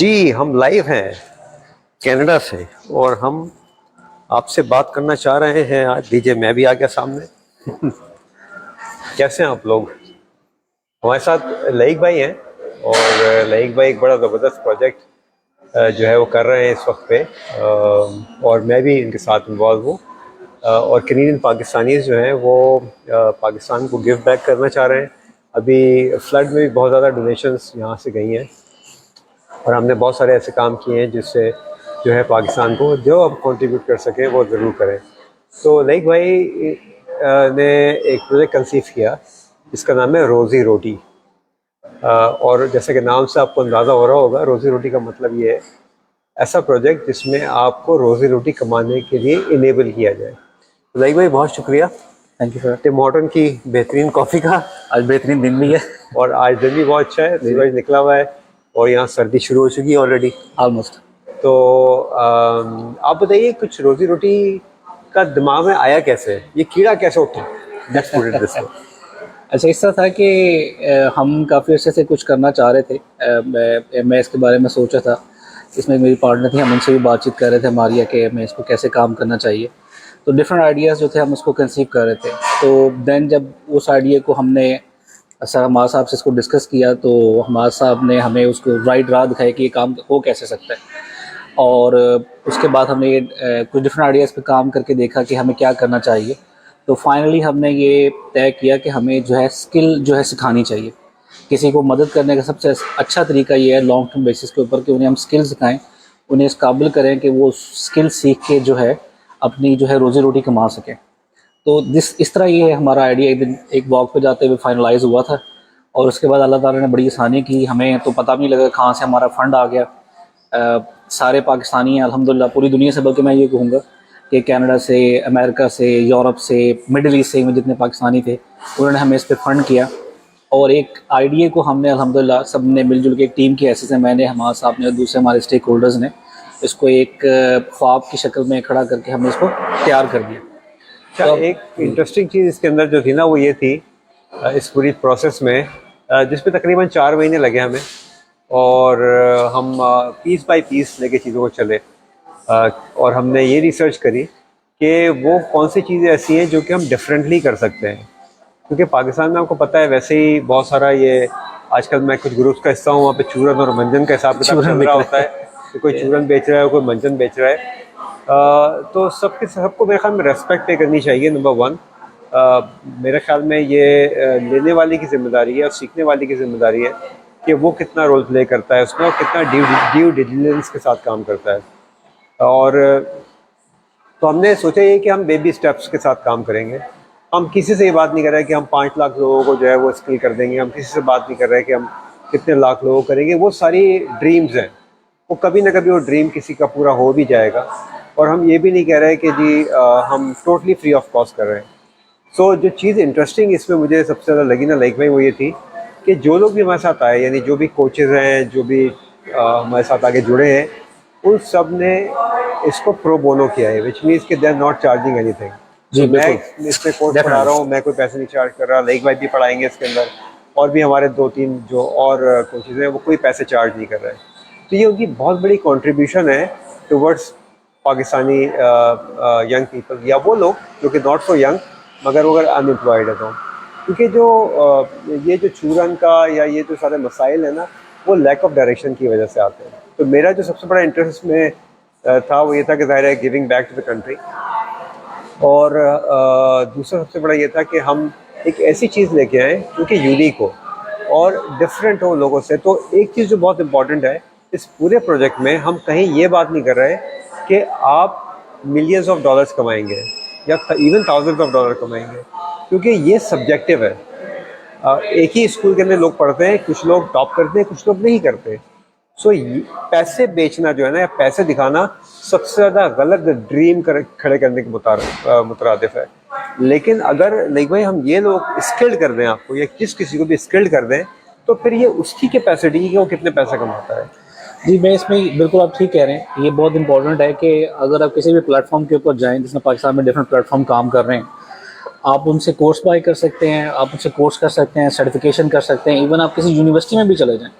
जी, हम लाइव हैं कनाडा से और हम आपसे बात करना चाह रहे हैं। आज दीजिए, मैं भी आ गया सामने। कैसे हैं आप लोग? हमारे साथ लईक भाई हैं और लईक भाई एक बड़ा ज़बरदस्त प्रोजेक्ट जो है वो कर रहे हैं इस वक्त पे, और मैं भी इनके साथ इन्वॉल्व हूँ। और कैनेडियन पाकिस्तानीज़ जो हैं वो पाकिस्तान को गिव बैक करना चाह रहे हैं। अभी फ्लड में भी बहुत ज़्यादा डोनेशंस यहाँ से गई हैं और हमने बहुत सारे ऐसे काम किए हैं जिससे जो है पाकिस्तान को जो अब कंट्रीब्यूट कर सकें वो ज़रूर करें। तो लईक भाई ने एक प्रोजेक्ट कंसीव किया जिसका नाम है रोज़ी रोटी। और जैसे कि नाम से आपको अंदाज़ा हो रहा होगा, रोज़ी रोटी का मतलब ये है ऐसा प्रोजेक्ट जिसमें आपको रोज़ी रोटी कमाने के लिए इनेबल किया जाए। तो लईक भाई बहुत शुक्रिया। Thank you sir. Tim Horton की बेहतरीन कॉफ़ी का आज बेहतरीन दिन भी है और आज दिन भी बहुत अच्छा है, सूरज निकला हुआ है और यहाँ सर्दी शुरू हो चुकी है ऑलरेडी ऑलमोस्ट। तो आप बताइए, कुछ रोज़ी रोटी का दिमाग में आया कैसे? ये कीड़ा कैसे उठा? Let's put it this way. अच्छा, इस तरह था कि हम काफ़ी अर्से से कुछ करना चाह रहे थे। मैं इसके बारे में सोचा था। इसमें मेरी पार्टनर थी, हम उनसे भी बातचीत कर रहे थे मारिया के मैं इसको कैसे काम करना चाहिए। तो डिफरेंट आइडियाज़ जो थे हम उसको कंसीव कर रहे थे। तो देन जब उस आइडिया को हमने सर हमारे साहब से इसको डिस्कस किया तो हमारे साहब ने हमें उसको राइट राह दिखाई कि ये काम हो कैसे सकता है। और उसके बाद हमने कुछ डिफरेंट आइडियाज़ पे काम करके देखा कि हमें क्या करना चाहिए। तो फाइनली हमने ये तय किया कि हमें जो है स्किल जो है सिखानी चाहिए। किसी को मदद करने का सबसे अच्छा तरीका ये है लॉन्ग टर्म बेसिस के ऊपर कि उन्हें हम स्किल सिखाएं, उन्हें इस काबिल करें कि वो स्किल सीख के जो है अपनी जो है रोज़ी रोटी कमा सकें। तो इस तरह ये हमारा आइडिया एक दिन एक वॉक पे जाते हुए फाइनलाइज हुआ था। और उसके बाद अल्लाह ताला ने बड़ी आसानी की, हमें तो पता भी नहीं लगा कहाँ से हमारा फ़ंड आ गया। सारे पाकिस्तानी हैं अल्हम्दुलिल्लाह, पूरी दुनिया से, बल्कि मैं ये कहूँगा कि कनाडा से, अमेरिका से, यूरोप से, मिडिल ईस्ट से जितने पाकिस्तानी थे उन्होंने हमें इस पर फ़ंड किया। और एक आइडिया को हमने अल्हम्दुलिल्लाह सब ने मिलजुल के एक टीम की हैसियत से, मैंने, हमारे साहब ने और दूसरे हमारे स्टेक होल्डर्स ने इसको एक ख्वाब की शक्ल में खड़ा करके हमने इसको तैयार कर दिया। अच्छा, एक इंटरेस्टिंग चीज़ इसके अंदर जो थी ना वो ये थी, इस पूरी प्रोसेस में जिसमें तकरीबन 4 महीने लगे हमें और हम पीस बाय पीस लेके चीज़ों को चले। और हमने ये रिसर्च करी कि वो कौन सी चीज़ें ऐसी हैं जो कि हम डिफरेंटली कर सकते हैं, क्योंकि पाकिस्तान में आपको पता है वैसे ही बहुत सारा ये आजकल मैं कुछ ग्रुप्स का हिस्सा हूँ, वहाँ पे चूरन और मंजन का हिसाब किताब चल रहा होता है कि कोई चूरन बेच रहा है, कोई मंजन बेच रहा है। तो सबको मेरे ख्याल में रेस्पेक्ट पे करनी चाहिए, नंबर 1। मेरे ख्याल में ये लेने वाले की जिम्मेदारी है और सीखने वाले की जिम्मेदारी है कि वो कितना रोल प्ले करता है उसमें और कितना ड्यू डिलिजेंस के साथ काम करता है। और तो हमने सोचा ये कि हम बेबी स्टेप्स के साथ काम करेंगे। हम किसी से ये बात नहीं कर रहे कि हम 5 लाख लोगों को जो है वो स्किल कर देंगे, हम किसी से बात नहीं कर रहे कि हम कितने लाख लोगों को करेंगे। वो सारी ड्रीम्स हैं, वो कभी ना कभी वो ड्रीम किसी का पूरा हो भी जाएगा। और हम ये भी नहीं कह रहे कि जी हम टोटली फ्री ऑफ कॉस्ट कर रहे हैं। सो जो चीज़ इंटरेस्टिंग इसमें मुझे सबसे ज़्यादा लगी ना लाइक भाई, वो ये थी कि जो लोग भी हमारे साथ आए, यानी जो भी कोचेज़ हैं, जो भी हमारे साथ आगे जुड़े हैं, उन सब ने इसको प्रो बोनो किया है, विच मीन्स कि they are not charging anything. जी, मैं इसमें कोर्स पढ़ा रहा हूँ, मैं कोई पैसे नहीं चार्ज कर रहा। लाइक भाई भी पढ़ाएंगे इसके अंदर, और भी हमारे 2-3 जो और कोचेज़ हैं वो कोई पैसे चार्ज नहीं कर रहे हैं। तो ये उनकी बहुत बड़ी कंट्रीब्यूशन है टुवर्ड्स पाकिस्तानी यंग पीपल, या वो लोग जो कि नॉट सो यंग मगर वो अगर अनएम्प्लॉयड है तो। क्योंकि जो ये जो चूरन का या ये जो सारे मसाइल है ना, वो लैक ऑफ डायरेक्शन की वजह से आते हैं। तो मेरा जो सबसे बड़ा इंटरेस्ट में था वो ये था कि ज़ाहिर है giving back to the country. और दूसरा सबसे बड़ा ये था कि हम एक ऐसी चीज़ लेके आए जो कि यूनिक हो और डिफरेंट हो लोगों से। तो एक चीज़ जो बहुत इम्पॉर्टेंट है इस पूरे प्रोजेक्ट में, हम कहीं ये बात नहीं कर रहे कि आप मिलियंस ऑफ डॉलर्स कमाएंगे या इवन थाउजेंड्स ऑफ डॉलर कमाएंगे, क्योंकि ये सब्जेक्टिव है। एक ही स्कूल के अंदर लोग पढ़ते हैं, कुछ लोग टॉप करते हैं, कुछ लोग नहीं करते। सो पैसे बेचना जो है ना, या पैसे दिखाना, सबसे ज़्यादा गलत ड्रीम खड़े करने के मुतरादिफ है। लेकिन अगर लाइक भाई हम ये लोग स्किल्ड कर दें आपको, या किसी को भी स्किल्ड कर दें, तो फिर ये उसकी कैपेसिटी है कि वो कितने पैसा कमाता है। जी, मैं इसमें बिल्कुल आप ठीक कह रहे हैं। ये बहुत इंपॉर्टेंट है कि अगर आप किसी भी प्लेटफॉर्म के ऊपर जाएं, जिसमें पाकिस्तान में डिफरेंट प्लेटफॉर्म काम कर रहे हैं, आप उनसे कोर्स बाय कर सकते हैं, आप उनसे कोर्स कर सकते हैं, सर्टिफिकेशन कर सकते हैं, इवन आप किसी यूनिवर्सिटी में भी चले जाएं,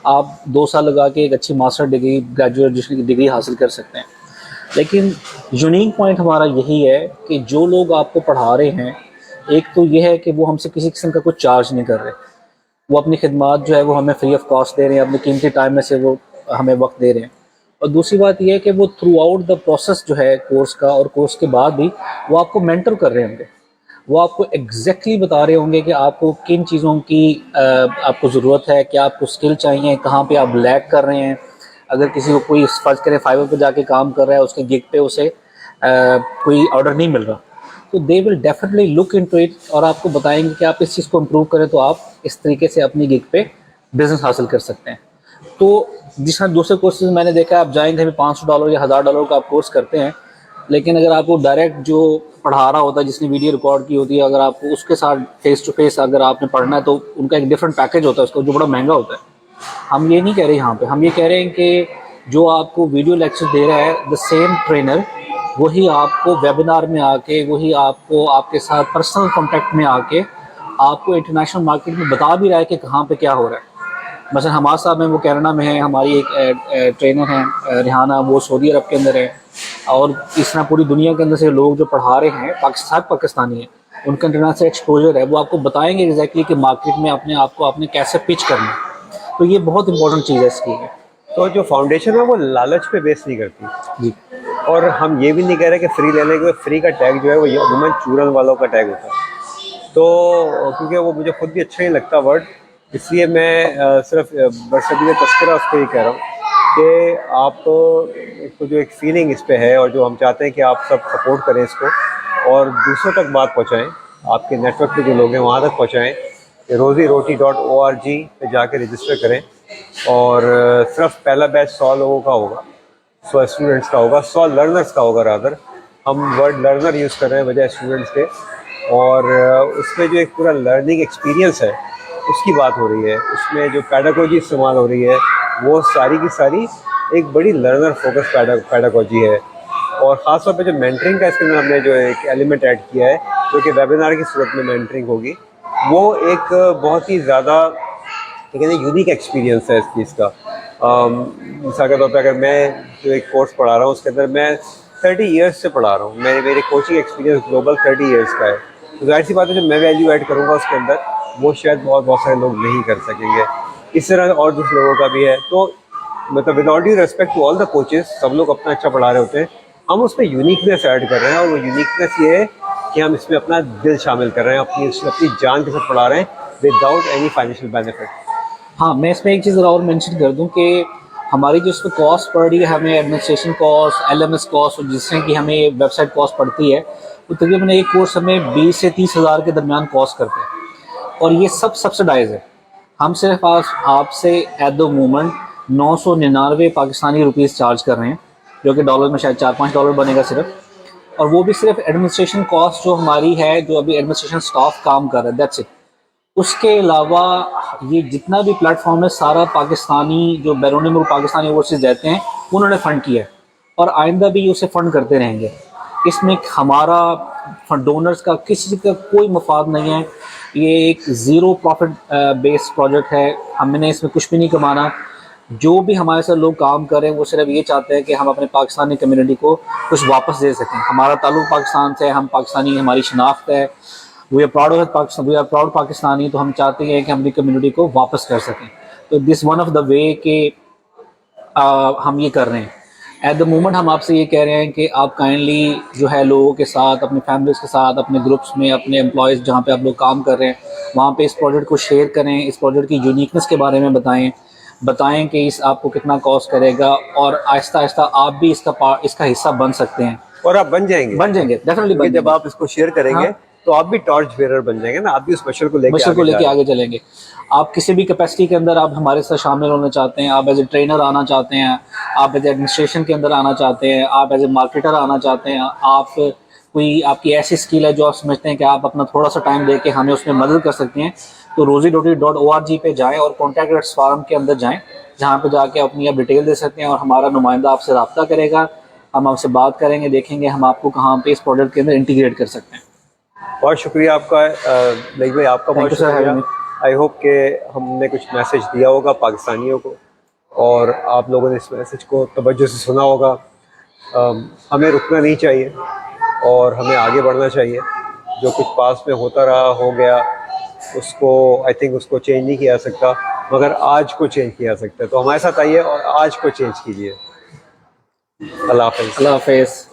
आप 2 साल लगा के एक अच्छी मास्टर डिग्री, ग्रेजुएशन की डिग्री हासिल कर सकते हैं। लेकिन यूनिक पॉइंट हमारा यही है कि जो लोग आपको पढ़ा रहे हैं, एक तो ये है कि वो हमसे किसी किस्म का कुछ चार्ज नहीं कर रहे, वो अपनी खिदमत जो है वो हमें फ्री ऑफ कॉस्ट दे रहे हैं, अपने कीमती टाइम में से वो हमें वक्त दे रहे हैं। और दूसरी बात ये है कि वो थ्रू आउट द प्रोसेस जो है कोर्स का और कोर्स के बाद भी वो आपको मेंटर कर रहे होंगे, वो आपको एग्जैक्टली बता रहे होंगे कि आपको किन चीज़ों की आपको ज़रूरत है, क्या आपको स्किल चाहिए, कहाँ पे आप लैग कर रहे हैं। अगर किसी को कोई फर्ज करें फाइवर पे जाके काम कर रहा है, उसके गिग पे उसे कोई ऑर्डर नहीं मिल रहा, तो they will definitely look into it और आपको बताएंगे कि आप इस चीज़ को इम्प्रूव करें तो आप इस तरीके से अपनी गिग पे बिजनेस हासिल कर सकते हैं। तो जिस तरह दूसरे कोर्सेज मैंने देखा है, आप जाएंगे भी $500 या $1000 का आप कोर्स करते हैं, लेकिन अगर आपको डायरेक्ट जो पढ़ा रहा होता है, जिसने वीडियो रिकॉर्ड की होती है, अगर आपको उसके साथ फेस टू फेस अगर आपने पढ़ना है तो उनका एक डिफरेंट पैकेज होता है उसका, जो बड़ा महंगा होता है। हम ये नहीं कह रहे यहाँ पे, हम ये कह रहे हैं कि जो आपको वीडियो लेक्चर दे रहा है द सेम ट्रेनर, वही आपको वेबिनार में आके, वही आपको आपके साथ पर्सनल कॉन्टेक्ट में आके आपको इंटरनेशनल मार्केट में बता भी रहा है कि कहाँ पे क्या हो रहा है। मसलन हमारे साहब में वो कनाडा में है, हमारी एक ट्रेनर हैं रिहाना, वो सऊदी अरब के अंदर है, और इस तरह पूरी दुनिया के अंदर से लोग जो पढ़ा रहे हैं पाकिस्तानी हैं, उनका इंटरनेशनल एक्सपोजर है, वो आपको बताएंगे एग्जैक्टली कि मार्केट में अपने आप को आपने कैसे पिच करना है। तो ये बहुत इंपॉर्टेंट चीज़ है इसकी है। तो जो फाउंडेशन है वो लालच पे बेस नहीं करती जी, और हम ये भी नहीं कह रहे कि फ्री लेने के फ्री का टैग जो है वो ये अमूमन चूरन वालों का टैग होता है। तो क्योंकि वो मुझे खुद भी अच्छा नहीं लगता वर्ड, इसलिए मैं सिर्फ बरसबीर तस्करा उस पर ही कह रहा हूँ कि आप तो जो एक फीलिंग इस पे है और जो हम चाहते हैं कि आप सब सपोर्ट करें इसको और दूसरों तक बात पहुँचाएँ, आपके नेटवर्क पे जो लोग हैं वहाँ तक पहुँचाएँ। roziroti.org पे जाके रजिस्टर करें और सिर्फ पहला बैच 100 लोगों का होगा, 100 स्टूडेंट्स का होगा, 100 लर्नर्स का होगा रादर। हम वर्ड लर्नर यूज़ कर रहे हैं बजाय स्टूडेंट्स के, और उसमें जो एक पूरा लर्निंग एक्सपीरियंस है उसकी बात हो रही है, उसमें जो पैडागोजी इस्तेमाल हो रही है वो सारी की सारी एक बड़ी लर्नर फोकस पैडागोजी है। और ख़ास तौर पे जो मेंटरिंग का इसके अंदर हमने जो एक एलिमेंट ऐड किया है, जो कि वेबिनार की सूरत में मेंटरिंग होगी, वो एक बहुत ही ज़्यादा ठीक है ना यूनिक एक्सपीरियंस है इस चीज़ का। मिसाल के तौर पर अगर मैं जो एक कोर्स पढ़ा रहा हूँ उसके अंदर मैं 30 इयर्स से पढ़ा रहा हूँ, मेरे कोचिंग एक्सपीरियंस ग्लोबल 30 इयर्स का है। तो जाहिर सी बात है जो मैं वैल्यू ऐड करूँगा उसके अंदर वो शायद बहुत सारे लोग नहीं कर सकेंगे। इस तरह और दूसरे लोगों का भी है। तो मतलब with all due respect to all the coaches, सब लोग अपना अच्छा पढ़ा रहे होते हैं, हम उसमें यूनिकनेस ऐड कर रहे हैं और वो यूनिकनेस ये है कि हम इसमें अपना दिल शामिल कर रहे हैं, अपनी जान के साथ पढ़ा रहे हैं विदाउट एनी फाइनेंशियल बेनिफिट। हाँ, मैं इसमें एक चीज़ और मेंशन कर दूं कि हमारी जो इसमें कॉस्ट पड़ रही है, हमें एडमिनिस्ट्रेशन कॉस्ट, LMS कॉस्ट, और जिससे कि हमें वेबसाइट कॉस्ट पड़ती है, तो तकरीबन एक कोर्स हमें 20 से 30 हज़ार के दरमियान कॉस्ट करते हैं, और ये सब सब्सिडाइज है। हम सिर्फ आपसे at the moment 999 Pakistani rupees charge कर रहे हैं, जो कि डॉलर में शायद $4-5 बनेगा सिर्फ, और वो भी सिर्फ एडमिनिस्ट्रेशन कॉस्ट जो हमारी है, जो अभी एडमिनिस्ट्रेशन स्टाफ काम कर रहा है, दैट्स इट। उसके अलावा ये जितना भी प्लेटफॉर्म है सारा पाकिस्तानी जो बैरून मुल्क पाकिस्तानी ओवरसीज़ रहते हैं उन्होंने फ़ंड किया है और आइंदा भी उसे फ़ंड करते रहेंगे। इसमें हमारा डोनर्स का किसी का कोई मफाद नहीं है, ये एक ज़ीरो प्रॉफिट बेस्ड प्रोजेक्ट है, हमने इसमें कुछ भी नहीं कमाना। जो भी हमारे साथ लोग काम कर रहे हैं वो सिर्फ ये चाहते हैं कि हम अपने पाकिस्तानी कम्युनिटी को कुछ वापस दे सकें। हमारा ताल्लुक़ पाकिस्तान से, हम पाकिस्तानी, हमारी शनाख्त है, we are proud of Pakistan, we are proud Pakistani, तो हम चाहते हैं कि हम अपनी कम्युनिटी को वापस कर सकें। तो this one of the way कि हम ये कर रहे हैं। एट द मोमेंट हम आपसे ये कह रहे हैं कि आप काइंडली जो है लोगों के साथ, अपनी फैमिलीज़ के साथ, अपने ग्रुप्स में, अपने एम्प्लॉयज़ जहाँ पे आप लोग काम कर रहे हैं वहाँ पे इस प्रोजेक्ट को शेयर करें, इस प्रोजेक्ट की यूनिकनेस के बारे में बताएं कि इस आपको कितना कॉस्ट करेगा, और आहिस्ता आहिस्ता आप भी इसका हिस्सा बन सकते हैं। और आप बन जाएंगे डेफिनेटली जब आप इसको शेयर करेंगे। हाँ। तो आप भी टॉर्च बेरर बन जाएंगे ना, आप भी उस मिशन को लेके आगे चलेंगे। आप किसी भी कैपेसिटी के अंदर आप हमारे साथ शामिल होना चाहते हैं, आप एज ए ट्रेनर आना चाहते हैं, आप एज एडमिनिस्ट्रेशन के अंदर आना चाहते हैं, आप एज ए मार्केटर आना चाहते हैं, आप कोई आपकी ऐसी स्किल है जो आप समझते हैं कि आप अपना थोड़ा सा टाइम दे के हमें उसमें मदद कर सकते हैं, तो roziroti.org पे जाएँ और कॉन्टैक्ट अस फॉर्म के अंदर जाएँ, जहाँ पे जाके अपनी आप डिटेल दे सकते हैं और हमारा नुमाइंदा आपसे रब्ता करेगा। हम आपसे बात करेंगे, देखेंगे हम आपको कहाँ पे इस प्रोजेक्ट के अंदर इंटीग्रेट कर सकते हैं। बहुत शुक्रिया आपका लईक भाई, आपका बहुत शुक्रिया। आई होप कि हमने कुछ मैसेज दिया होगा पाकिस्तानियों को और आप लोगों ने इस मैसेज को तवज्जो से सुना होगा। हमें रुकना नहीं चाहिए और हमें आगे बढ़ना चाहिए। जो कुछ पास में होता रहा हो गया, उसको आई थिंक उसको चेंज नहीं किया जा सकता, मगर आज को चेंज किया जा सकता है। तो हमारे साथ आइए और आज को चेंज कीजिए। अल्लाह हाफ़िज़। अल्लाह हाफिज़।